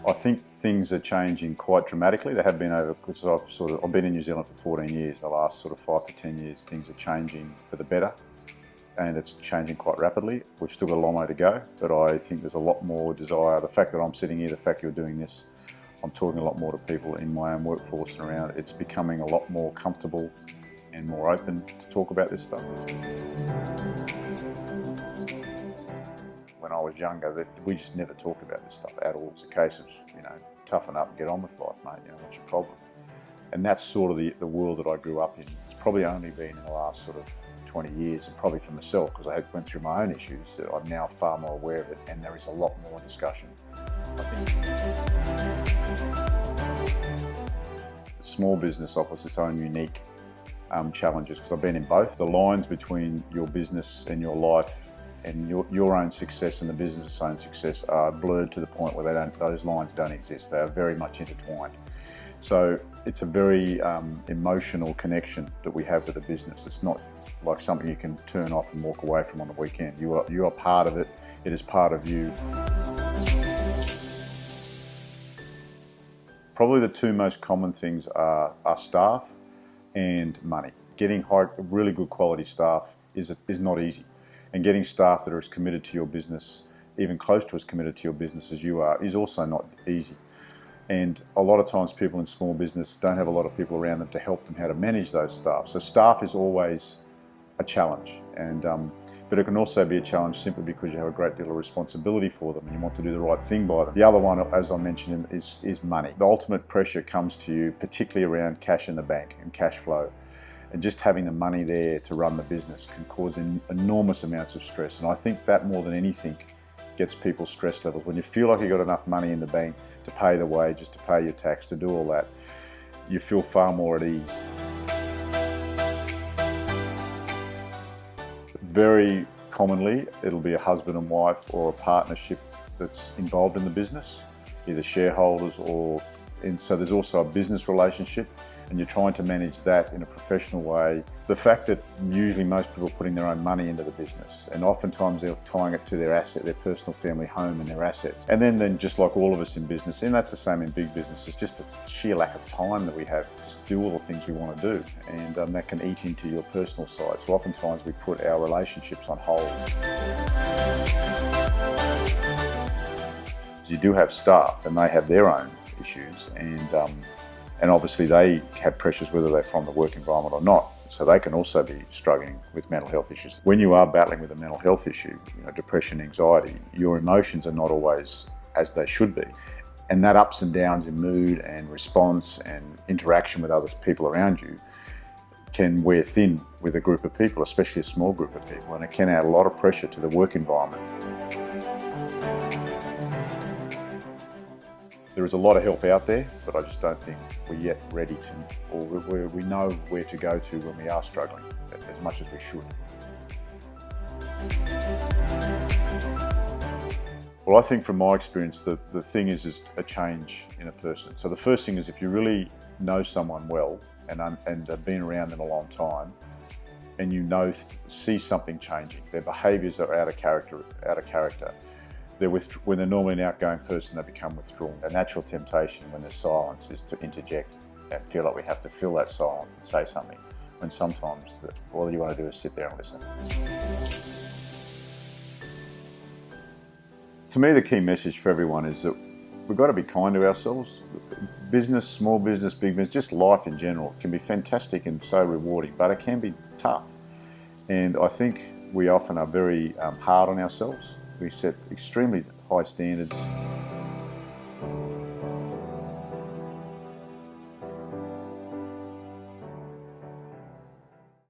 I think things are changing quite dramatically. They have been over, because I've been in New Zealand for 14 years. The last sort of 5 to 10 years, things are changing for the better, and it's changing quite rapidly. We've still got a long way to go, but I think there's a lot more desire. The fact that I'm sitting here, the fact you're doing this, I'm talking a lot more to people in my own workforce and around. It's becoming a lot more comfortable and more open to talk about this stuff. When I was younger, we just never talked about this stuff at all. It's a case of, toughen up and get on with life, mate. What's your problem? And that's sort of the world that I grew up in. It's probably only been in the last sort of 20 years, and probably for myself, because I went through my own issues, that I'm now far more aware of it, and there is a lot more discussion. I think the small business offers its own unique challenges, because I've been in both. The lines between your business and your life and your own success and the business's own success are blurred to the point where those lines don't exist. They are very much intertwined. So it's a very emotional connection that we have with the business. It's not like something you can turn off and walk away from on the weekend. You are part of it. It is part of you. Probably the two most common things are staff and money. Getting really good quality staff is not easy. And getting staff that are as committed to your business, even close to as committed to your business as you are, is also not easy. And a lot of times people in small business don't have a lot of people around them to help them how to manage those staff. So staff is always a challenge, but it can also be a challenge simply because you have a great deal of responsibility for them and you want to do the right thing by them. The other one, as I mentioned, is money. The ultimate pressure comes to you, particularly around cash in the bank and cash flow. And just having the money there to run the business can cause enormous amounts of stress. And I think that more than anything gets people's stress levels. When you feel like you've got enough money in the bank to pay the wages, to pay your tax, to do all that, you feel far more at ease. Very commonly, it'll be a husband and wife or a partnership that's involved in the business, either shareholders and so there's also a business relationship, and you're trying to manage that in a professional way. The fact that usually most people are putting their own money into the business, and oftentimes they're tying it to their asset, their personal family home and their assets. And then just like all of us in business, and that's the same in big business, it's just a sheer lack of time that we have to do all the things we want to do. And that can eat into your personal side. So oftentimes we put our relationships on hold. You do have staff and they have their own issues, and obviously they have pressures whether they're from the work environment or not. So they can also be struggling with mental health issues. When you are battling with a mental health issue, depression, anxiety, your emotions are not always as they should be. And that ups and downs in mood and response and interaction with other people around you can wear thin with a group of people, especially a small group of people, and it can add a lot of pressure to the work environment. There is a lot of help out there, but I just don't think we're yet ready to, or we know where to go to when we are struggling as much as we should. Well, I think from my experience, the thing is a change in a person. So the first thing is, if you really know someone well and have been around them a long time, and see something changing, their behaviours are out of character. When they're normally an outgoing person, they become withdrawn. A natural temptation when there's silence is to interject and feel like we have to fill that silence and say something, when sometimes all you want to do is sit there and listen. To me, the key message for everyone is that we've got to be kind to ourselves. Business, small business, big business, just life in general can be fantastic and so rewarding, but it can be tough. And I think we often are very hard on ourselves. We set extremely high standards